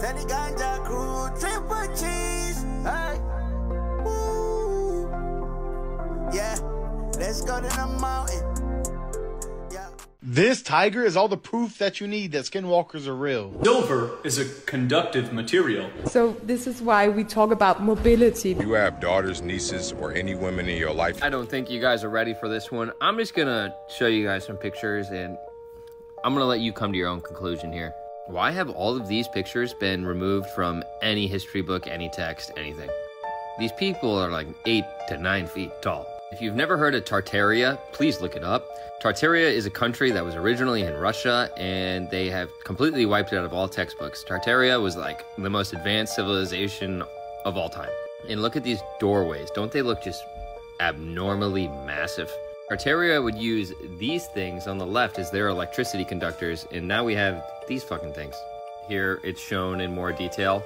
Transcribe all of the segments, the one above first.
Jelly ganja crew, triple cheese. Hey. Woo. Yeah, let's go to the mountain. Yeah. This tiger is all the proof that you need that skinwalkers are real. Silver is a conductive material. So this is why we talk about mobility. You have daughters, nieces, or any women in your life. I don't think you guys are ready for this one. I'm just gonna show you guys some pictures and I'm gonna let you come to your own conclusion here. Why have all of these pictures been removed from any history book, any text, anything? These people are like 8 to 9 feet tall. If you've never heard of Tartaria, please look it up. Tartaria is a country that was originally in Russia, and they have completely wiped it out of all textbooks. Tartaria was like the most advanced civilization of all time. And look at these doorways. Don't they look just abnormally massive? Tartaria would use these things on the left as their electricity conductors, and now we have these fucking things. Here it's shown in more detail.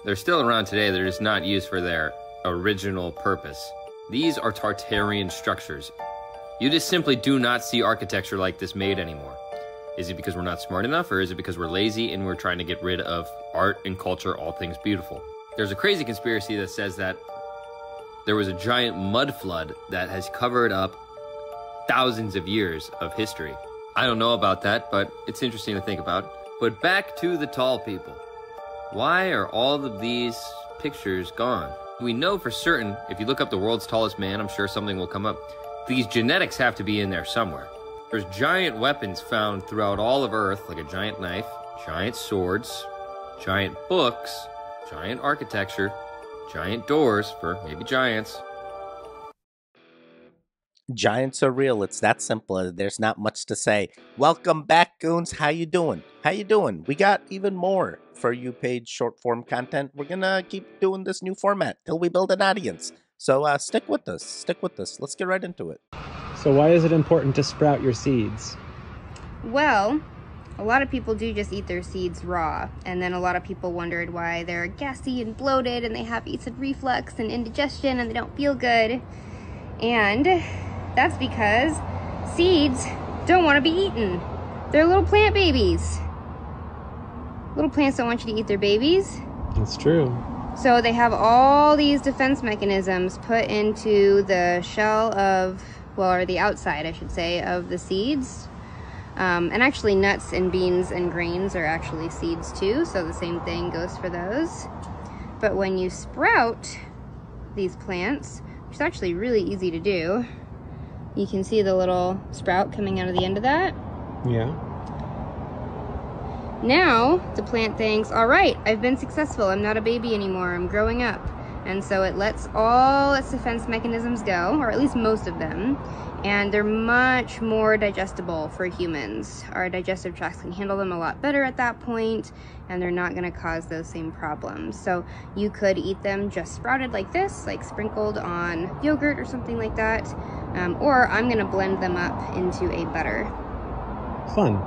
They're still around today, they're just not used for their original purpose. These are Tartarian structures. You just simply do not see architecture like this made anymore. Is it because we're not smart enough, or is it because we're lazy and we're trying to get rid of art and culture, all things beautiful? There's a crazy conspiracy that says that there was a giant mud flood that has covered up thousands of years of history. I don't know about that, but it's interesting to think about. But back to the tall people. Why are all of these pictures gone? We know for certain, if you look up the world's tallest man, I'm sure something will come up. These genetics have to be in there somewhere. There's giant weapons found throughout all of Earth, like a giant knife, giant swords, giant books, giant architecture, giant doors for maybe giants. Giants are real. It's that simple. There's not much to say. Welcome back, goons. How you doing? How you doing? We got even more for you paid short form content. We're gonna keep doing this new format till we build an audience. So stick with us. Stick with us. Let's get right into it. So why is it important to sprout your seeds? Well, a lot of people do just eat their seeds raw, and then a lot of people wondered why they're gassy and bloated and they have acid reflux and indigestion and they don't feel good. And that's because seeds don't want to be eaten. They're little plant babies. Little plants don't want you to eat their babies. That's true. So they have all these defense mechanisms put into the shell of, well, or the outside, I should say, of the seeds. And actually nuts and beans and grains are actually seeds too, so the same thing goes for those. But when you sprout these plants, which is actually really easy to do, you can see the little sprout coming out of the end of that. Yeah. Now the plant thinks, all right, I've been successful. I'm not a baby anymore. I'm growing up. And so it lets all its defense mechanisms go, or at least most of them. And they're much more digestible for humans. Our digestive tracts can handle them a lot better at that point, and they're not going to cause those same problems. So you could eat them just sprouted like this, like sprinkled on yogurt or something like that. Or I'm going to blend them up into a butter. Fun.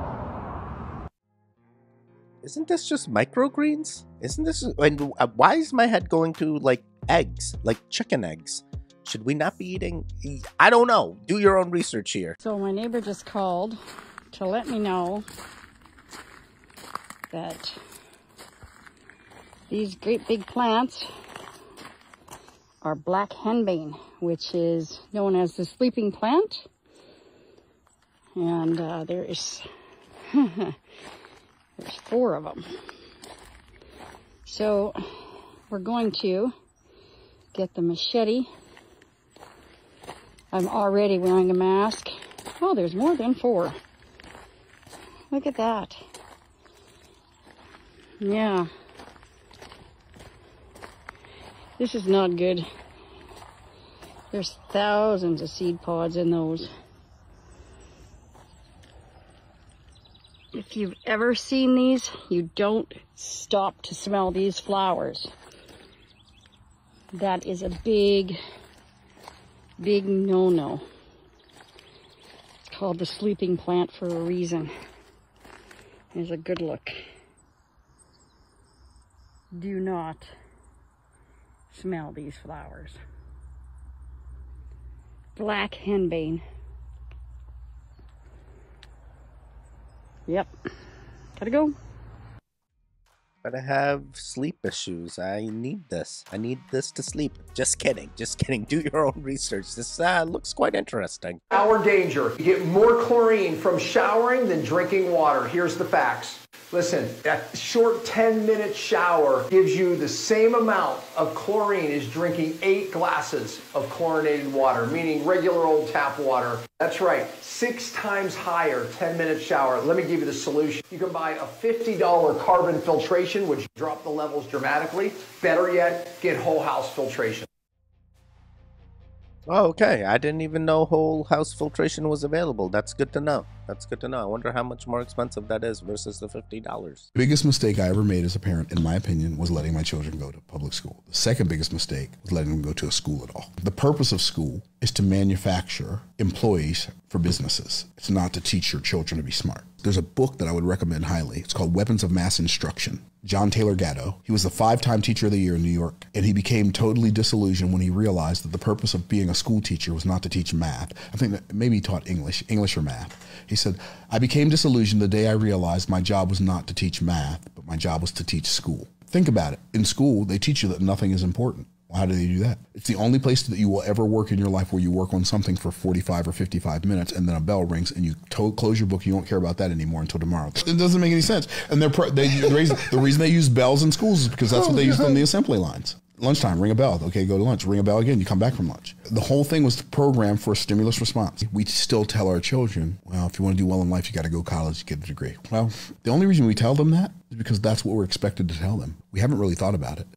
Isn't this just microgreens? Isn't this... And why is my head going to, like, eggs? Like chicken eggs? Should we not be eating... I don't know. Do your own research here. So my neighbor just called to let me know that these great big plants are black henbane, which is known as the sleeping plant. And there is... there's 4 of them. So we're going to get the machete. I'm already wearing a mask. Oh, there's more than 4. Look at that. Yeah. This is not good. There's thousands of seed pods in those. If you've ever seen these, you don't stop to smell these flowers. That is a big no-no. It's called the sleeping plant for a reason. Here's a good look. Do not smell these flowers. Black henbane. Yep. Gotta go. But I have sleep issues. I need this. I need this to sleep. Just kidding. Just kidding. Do your own research. This looks quite interesting. Shower danger. You get more chlorine from showering than drinking water. Here's the facts. Listen, that short 10-minute shower gives you the same amount of chlorine as drinking 8 glasses of chlorinated water, meaning regular old tap water. That's right, 6 times higher 10-minute shower. Let me give you the solution. You can buy a $50 carbon filtration, which drop the levels dramatically. Better yet, get whole house filtration. Oh, okay. I didn't even know whole house filtration was available. That's good to know. That's good to know. I wonder how much more expensive that is versus the $50. The biggest mistake I ever made as a parent, in my opinion, was letting my children go to public school. The second biggest mistake was letting them go to a school at all. The purpose of school is to manufacture employees for businesses. It's not to teach your children to be smart. There's a book that I would recommend highly. It's called Weapons of Mass Instruction. John Taylor Gatto. He was the 5-time Teacher of the Year in New York, and he became totally disillusioned when he realized that the purpose of being a school teacher was not to teach math. I think that maybe he taught English or math. He said, I became disillusioned the day I realized my job was not to teach math, but my job was to teach school. Think about it. In school, they teach you that nothing is important. Well, how do they do that? It's the only place that you will ever work in your life where you work on something for 45 or 55 minutes and then a bell rings and you close your book. You don't care about that anymore until tomorrow. It doesn't make any sense. And the reason they use bells in schools is because that's what they use on the assembly lines. Lunchtime, ring a bell. Okay, go to lunch. Ring a bell again. You come back from lunch. The whole thing was programmed for a stimulus response. We still tell our children, well, if you want to do well in life, you got to go to college, get a degree. Well, the only reason we tell them that is because that's what we're expected to tell them. We haven't really thought about it.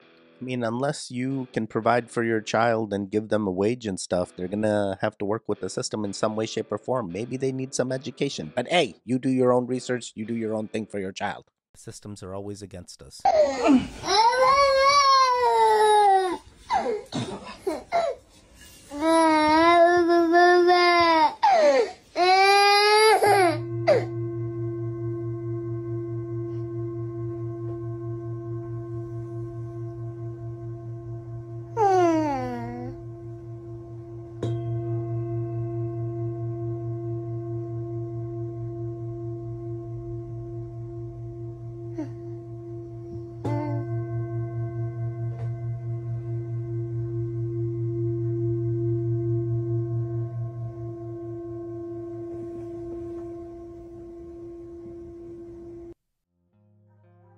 I mean, unless you can provide for your child and give them a wage and stuff, they're going to have to work with the system in some way, shape, or form. Maybe they need some education. But hey, you do your own research. You do your own thing for your child. Systems are always against us.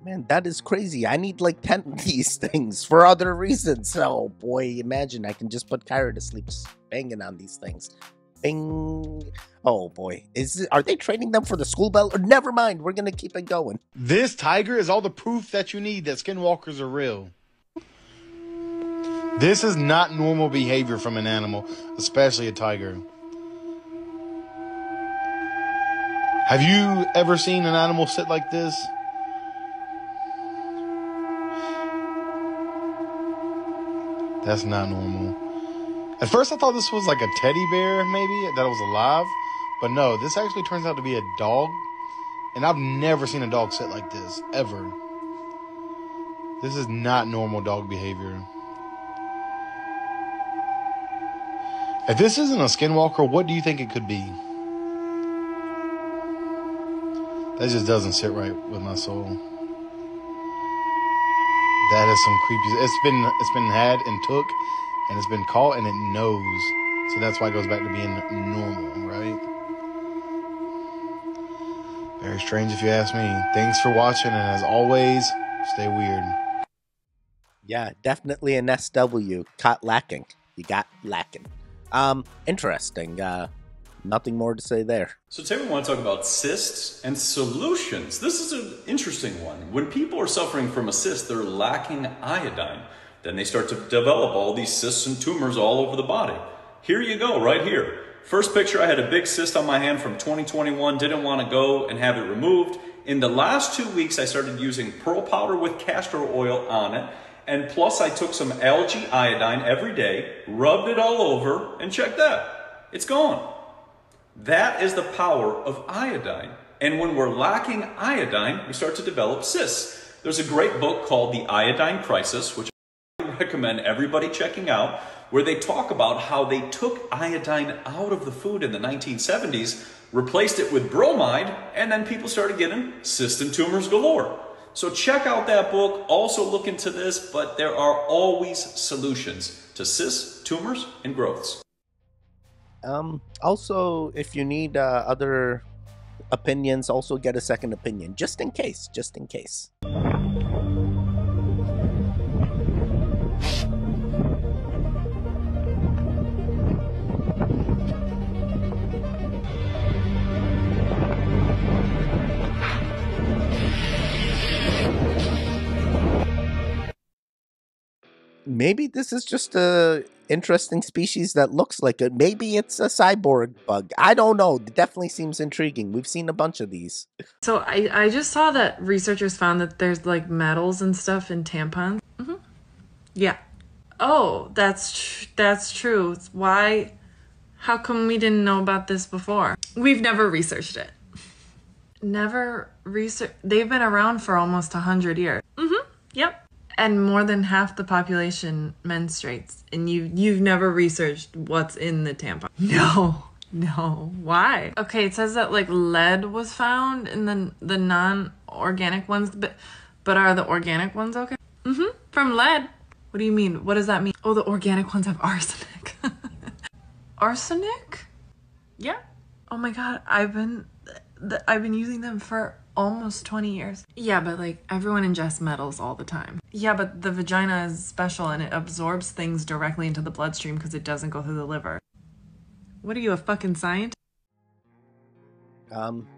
Man, that is crazy. I need like 10 of these things for other reasons. Oh boy, imagine I can just put Kyra to sleep banging on these things. Bing. Oh boy. Are they training them for the school bell? Or never mind, we're gonna keep it going. This tiger is all the proof that you need that skinwalkers are real. This is not normal behavior from an animal, especially a tiger. Have you ever seen an animal sit like this? That's not normal. At first I thought this was like a teddy bear, maybe, that was alive. But no, this actually turns out to be a dog. And I've never seen a dog sit like this, ever. This is not normal dog behavior. If this isn't a skinwalker, what do you think it could be? That just doesn't sit right with my soul. That is some creepy. It's been had and took, and it's been caught, and it knows. So that's why it goes back to being normal, right? Very strange if you ask me. Thanks for watching, and as always, stay weird. Yeah, definitely an SW. Caught lacking. You got lacking. Interesting. Nothing more to say there. So today we want to talk about cysts and solutions. This is an interesting one. When people are suffering from a cyst, they're lacking iodine. Then they start to develop all these cysts and tumors all over the body. Here you go, right here. First picture, I had a big cyst on my hand from 2021, didn't want to go and have it removed. In the last 2 weeks, I started using pearl powder with castor oil on it. And plus I took some algae iodine every day, rubbed it all over, and check that. It's gone. That is the power of iodine. And when we're lacking iodine, we start to develop cysts. There's a great book called The Iodine Crisis, which I recommend everybody checking out, where they talk about how they took iodine out of the food in the 1970s, replaced it with bromide, and then people started getting cysts and tumors galore. So check out that book. Also look into this, but there are always solutions to cysts, tumors, and growths. Also, if you need other opinions, also get a second opinion, just in case, just in case. Maybe this is just a interesting species that looks like it. Maybe it's a cyborg bug. I don't know. It definitely seems intriguing. We've seen a bunch of these. So I just saw that researchers found that there's like metals and stuff in tampons. Mm-hmm. Yeah. Oh, that's true. Why? How come we didn't know about this before? We've never researched it. Never research. They've been around for almost 100 years. Mm-hmm. Yep. And more than half the population menstruates, and you've never researched what's in the tampon. No. Why? Okay, it says that like lead was found in the non-organic ones, but are the organic ones okay? Mm-hmm. From lead. What do you mean? What does that mean? Oh, the organic ones have arsenic. Arsenic? Yeah. Oh my god, I've been using them for almost 20 years. Yeah, but like everyone ingests metals all the time. Yeah, but the vagina is special and it absorbs things directly into the bloodstream because it doesn't go through the liver. What are you, a fucking scientist?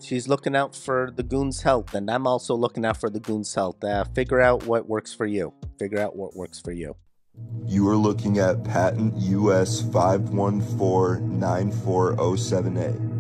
She's looking out for the goon's health, and I'm also looking out for the goon's health. Figure out what works for you. Figure out what works for you. You are looking at patent US 5149407A.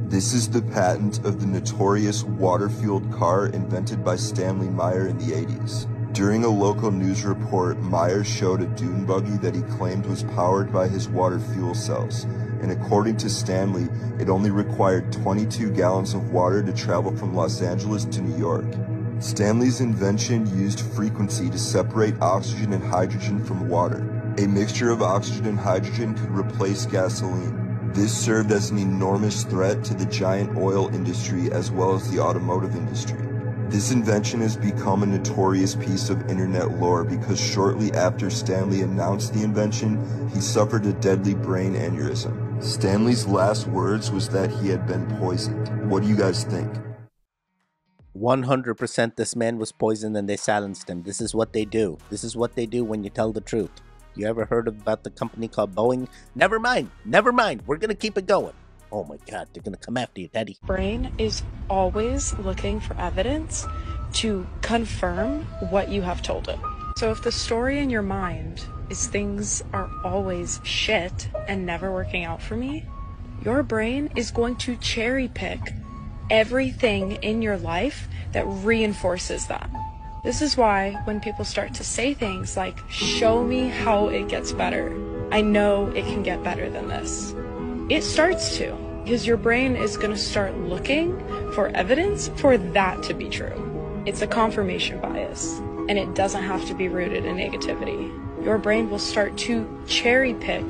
This is the patent of the notorious water-fueled car invented by Stanley Meyer in the 80s. During a local news report, Meyer showed a dune buggy that he claimed was powered by his water fuel cells, and according to Stanley, it only required 22 gallons of water to travel from Los Angeles to New York. Stanley's invention used frequency to separate oxygen and hydrogen from water. A mixture of oxygen and hydrogen could replace gasoline. This served as an enormous threat to the giant oil industry as well as the automotive industry. This invention has become a notorious piece of internet lore because shortly after Stanley announced the invention, he suffered a deadly brain aneurysm. Stanley's last words was that he had been poisoned. What do you guys think? 100% this man was poisoned and they silenced him. This is what they do. This is what they do when you tell the truth. You ever heard about the company called Boeing? Never mind. We're going to keep it going. Oh my god, they're going to come after you, Daddy. Brain is always looking for evidence to confirm what you have told it. So if the story in your mind is things are always shit and never working out for me, your brain is going to cherry pick everything in your life that reinforces that. This is why when people start to say things like, show me how it gets better, I know it can get better than this. It starts to, because your brain is going to start looking for evidence for that to be true. It's a confirmation bias, and it doesn't have to be rooted in negativity. Your brain will start to cherry pick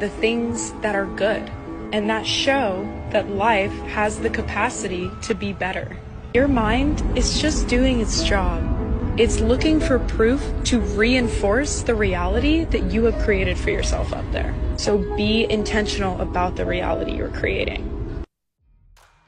the things that are good, and that show that life has the capacity to be better. Your mind is just doing its job. It's looking for proof to reinforce the reality that you have created for yourself up there. So be intentional about the reality you're creating.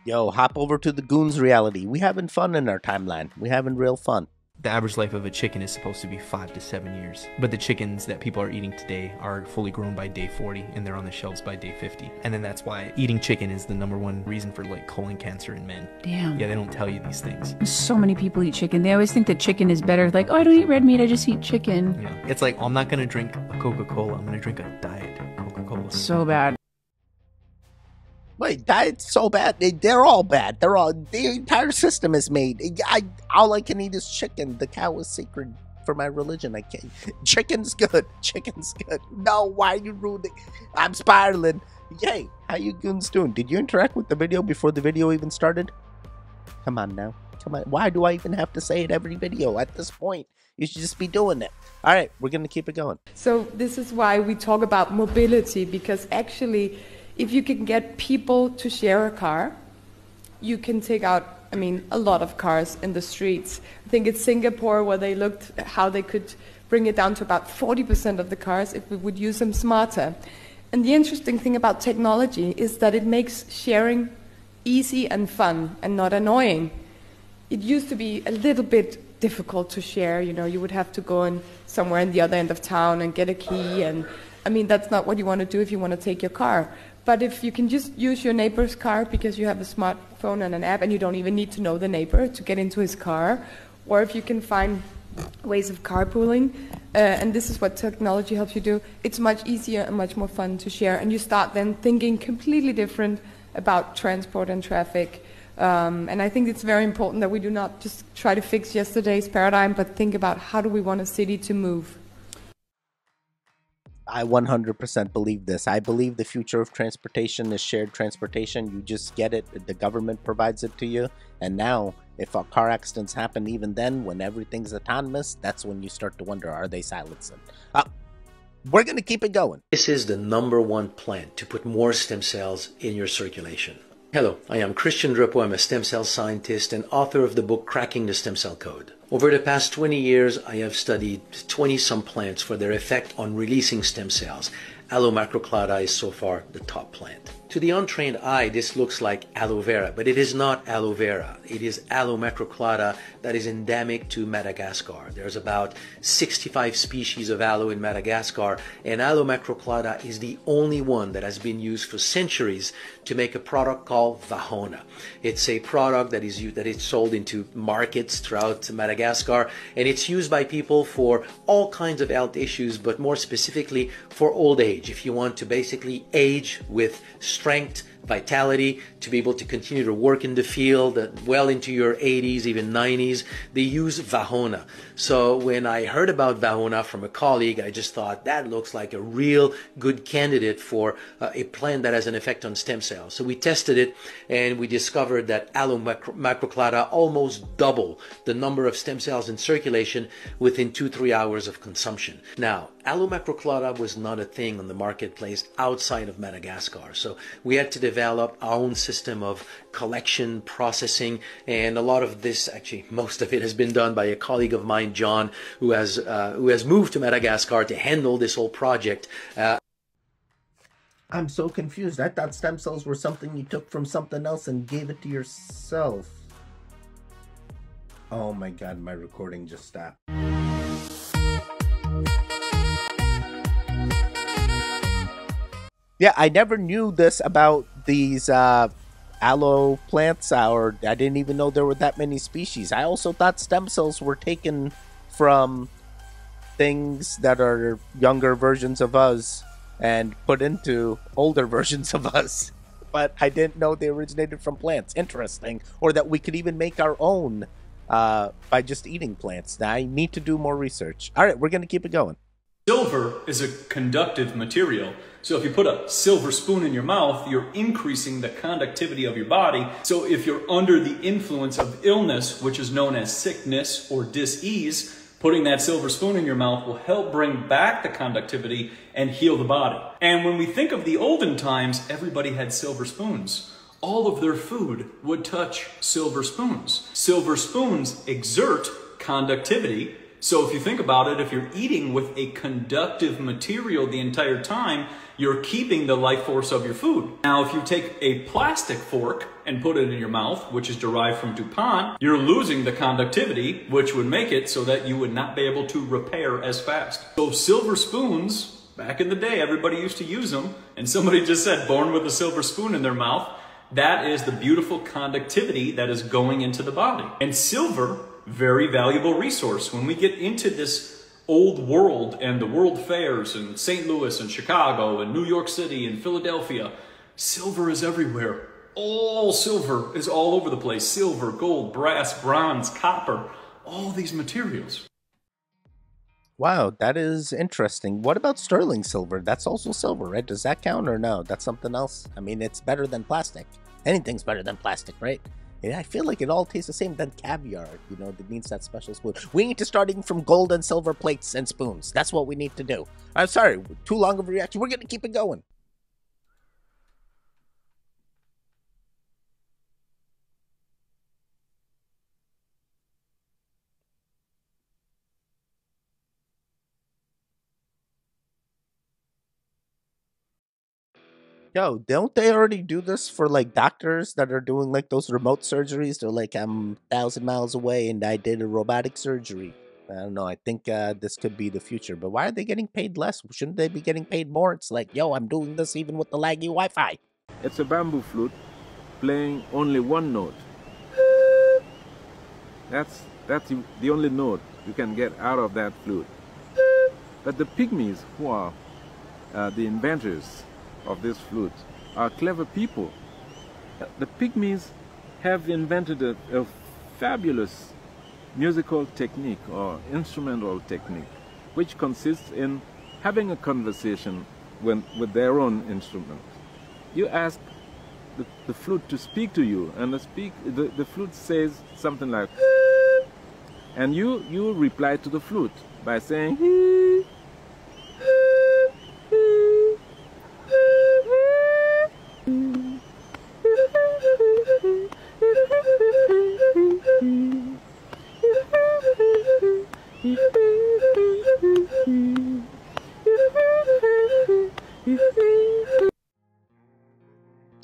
Yo, hop over to the Goons reality. We having fun in our timeline. We having real fun. The average life of a chicken is supposed to be 5 to 7 years. But the chickens that people are eating today are fully grown by day 40 and they're on the shelves by day 50. And then that's why eating chicken is the #1 reason for like colon cancer in men. Damn. Yeah, they don't tell you these things. So many people eat chicken. They always think that chicken is better. Like, oh, I don't eat red meat, I just eat chicken. Yeah. It's like, I'm not going to drink a Coca-Cola. I'm going to drink a diet Coca-Cola. So bad. Wait, diet's so bad. They're all bad. The entire system is made. All I can eat is chicken. The cow is sacred for my religion. I can't. Chicken's good. Chicken's good. No, why are you ruining? I'm spiraling. Yay, how you goons doing? Did you interact with the video before the video even started? Come on now. Come on. Why do I even have to say it every video at this point? You should just be doing it. All right, we're going to keep it going. So this is why we talk about mobility, because actually, if you can get people to share a car, you can take out I mean, a lot of cars in the streets. I think it's Singapore where they looked at how they could bring it down to about 40% of the cars if we would use them smarter. And the interesting thing about technology is that it makes sharing easy and fun and not annoying. It used to be a little bit difficult to share, you know, you would have to go in somewhere in the other end of town and get a key, and I mean, that's not what you want to do if you want to take your car. But if you can just use your neighbor's car because you have a smartphone and an app and you don't even need to know the neighbor to get into his car, or if you can find ways of carpooling, and this is what technology helps you do, it's much easier and much more fun to share, and you start then thinking completely different about transport and traffic. And I think it's very important that we do not just try to fix yesterday's paradigm, but think about how do we want a city to move. I 100% believe this. I believe the future of transportation is shared transportation. You just get it, the government provides it to you. And now, if car accidents happen, even then, when everything's autonomous, that's when you start to wonder, are they silencing? We're going to keep it going. This is the #1 plan to put more stem cells in your circulation. Hello, I am Christian Drupo. I'm a stem cell scientist and author of the book Cracking the Stem Cell Code. Over the past 20 years, I have studied 20-some plants for their effect on releasing stem cells. Allomacroclada is so far the top plant. To the untrained eye, this looks like aloe vera, but it is not aloe vera. It is Allomacroclada that is endemic to Madagascar. There's about 65 species of aloe in Madagascar, and Allomacroclada is the only one that has been used for centuries to make a product called Vahona. It's a product that is sold into markets throughout Madagascar, and it's used by people for all kinds of health issues, but more specifically for old age. If you want to basically age with strength, vitality, to be able to continue to work in the field well into your 80s, even 90s, they use Vahona. So when I heard about Vahona from a colleague, I just thought that looks like a real good candidate for a plant that has an effect on stem cells. So we tested it and we discovered that Allomacroclada almost double the number of stem cells in circulation within 2-3 hours of consumption. Now, Allomacroclada was not a thing on the marketplace outside of Madagascar. So we had to develop our own system of collection, processing, and a lot of this, actually most of it, has been done by a colleague of mine, John, who has moved to Madagascar to handle this whole project. I'm so confused. I thought stem cells were something you took from something else and gave it to yourself. Oh my god, my recording just stopped. Yeah, I never knew this about these aloe plants, or I didn't even know there were that many species. I also thought stem cells were taken from things that are younger versions of us and put into older versions of us. But I didn't know they originated from plants. Interesting. Or that we could even make our own by just eating plants. Now, I need to do more research. All right, we're going to keep it going. Silver is a conductive material. So if you put a silver spoon in your mouth, you're increasing the conductivity of your body. So if you're under the influence of illness, which is known as sickness or dis-ease, putting that silver spoon in your mouth will help bring back the conductivity and heal the body. And when we think of the olden times, everybody had silver spoons. All of their food would touch silver spoons. Silver spoons exert conductivity. So if you think about it, if you're eating with a conductive material the entire time, you're keeping the life force of your food. Now, if you take a plastic fork and put it in your mouth, which is derived from DuPont, you're losing the conductivity, which would make it so that you would not be able to repair as fast. So silver spoons, back in the day, everybody used to use them, and somebody just said, born with a silver spoon in their mouth. That is the beautiful conductivity that is going into the body. And silver, very valuable resource. When we get into this old world and the world fairs in St. Louis and Chicago and New York City and Philadelphia, silver is everywhere. All silver is all over the place. Silver, gold, brass, bronze, copper, all these materials. Wow, that is interesting. What about sterling silver? That's also silver, right? Does that count or no? That's something else. I mean, it's better than plastic. Anything's better than plastic, right? And I feel like it all tastes the same. Then caviar, you know, that means that special spoon. We need to start eating from gold and silver plates and spoons. That's what we need to do. I'm sorry, too long of a reaction. We're going to keep it going. Yo, don't they already do this for like doctors that are doing like those remote surgeries? They're like, I'm 1,000 miles away and I did a robotic surgery. I don't know. I think this could be the future. But why are they getting paid less? Shouldn't they be getting paid more? It's like, yo, I'm doing this even with the laggy Wi-Fi. It's a bamboo flute playing only one note. That's the only note you can get out of that flute. But the pygmies, who are the inventors of this flute, are clever people. The pygmies have invented a fabulous musical technique or instrumental technique, which consists in having a conversation with their own instrument. You ask the flute to speak to you, and the flute says something like, and you reply to the flute by saying,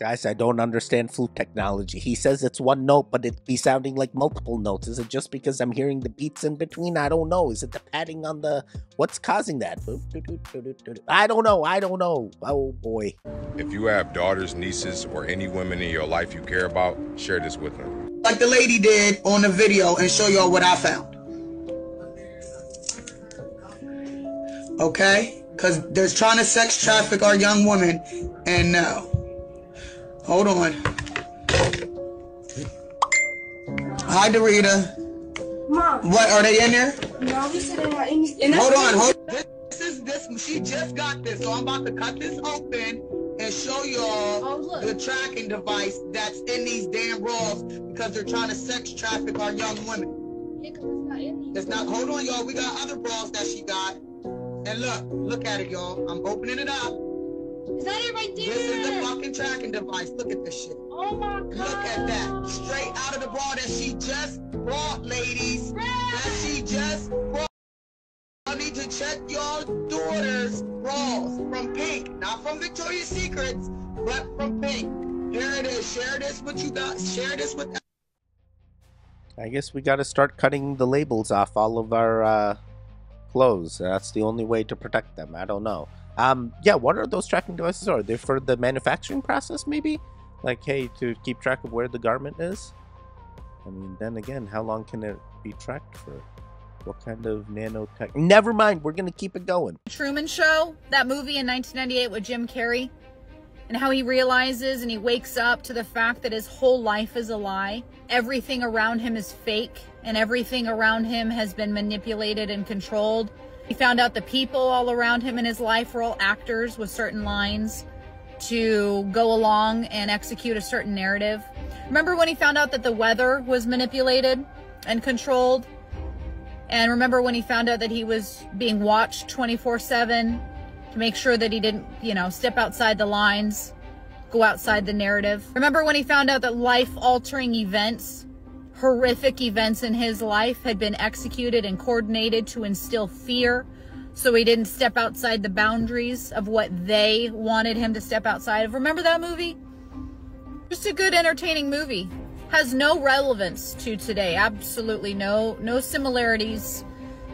Guys, I don't understand flute technology. He says it's one note, but it be sounding like multiple notes. Is it just because I'm hearing the beats in between? I don't know. Is it the padding on the... What's causing that? I don't know. Oh, boy. If you have daughters, nieces, or any women in your life you care about, share this with them. Like the lady did on the video and show y'all what I found. Okay? Because they're trying to sex traffic our young women, and no. Hold on. Hi, Dorita. Mom. What, are they in there? No, we said in Hold on. This is this. She just got this, so I'm about to cut this open and show y'all the tracking device that's in these damn bras because they're trying to sex traffic our young women. Yeah, because it's not in these. It's not. Hold on, y'all. We got other bras that she got. And look at it, y'all. I'm opening it up. Is that it right there? This is the fucking tracking device. Look at this shit. Oh my god. Look at that. Straight out of the bra that she just brought, ladies. That she just brought. I need to check y'all daughters' bras from Pink. Not from Victoria's Secrets, but from Pink. Here it is. Share this with you guys. Share this with... I guess we got to start cutting the labels off all of our clothes. That's the only way to protect them. I don't know. Yeah, what are those tracking devices? Are they for the manufacturing process, maybe? Like, hey, to keep track of where the garment is? I mean, then again, how long can it be tracked for? What kind of nanotech? Never mind, we're gonna keep it going. Truman Show, that movie in 1998 with Jim Carrey, and how he realizes and he wakes up to the fact that his whole life is a lie. Everything around him is fake, and everything around him has been manipulated and controlled. He found out the people all around him in his life were all actors with certain lines to go along and execute a certain narrative. Remember when he found out that the weather was manipulated and controlled? And remember when he found out that he was being watched 24/7 to make sure that he didn't, step outside the lines, go outside the narrative? Remember when he found out that life-altering events, horrific events in his life had been executed and coordinated to instill fear, so he didn't step outside the boundaries of what they wanted him to step outside of? Remember that movie? Just a good, entertaining movie. Has no relevance to today. Absolutely no similarities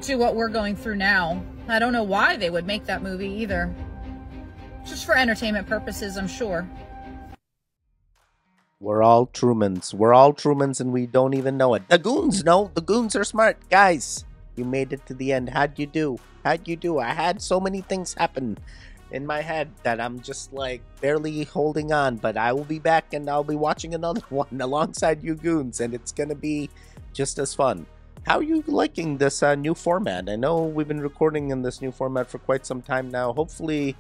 to what we're going through now. I don't know why they would make that movie either. Just for entertainment purposes, I'm sure. We're all Trumans. We're all Trumans and we don't even know it. The goons know. The goons are smart. Guys, you made it to the end. How'd you do? How'd you do? I had so many things happen in my head that I'm just like barely holding on. But I will be back and I'll be watching another one alongside you goons. And it's going to be just as fun. How are you liking this new format? I know we've been recording in this new format for quite some time now. Hopefully...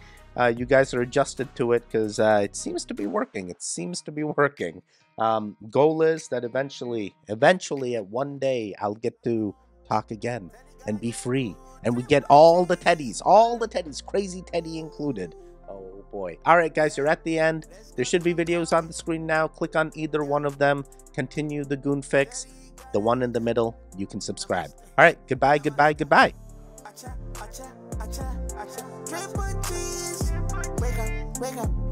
you guys are adjusted to it because it seems to be working. It seems to be working. Goal is that eventually at one day, I'll get to talk again and be free. And we get all the teddies, crazy Teddy included. Oh boy. All right, guys, you're at the end. There should be videos on the screen now. Click on either one of them. Continue the goon fix. The one in the middle, you can subscribe. All right, goodbye, goodbye, goodbye. Wake up.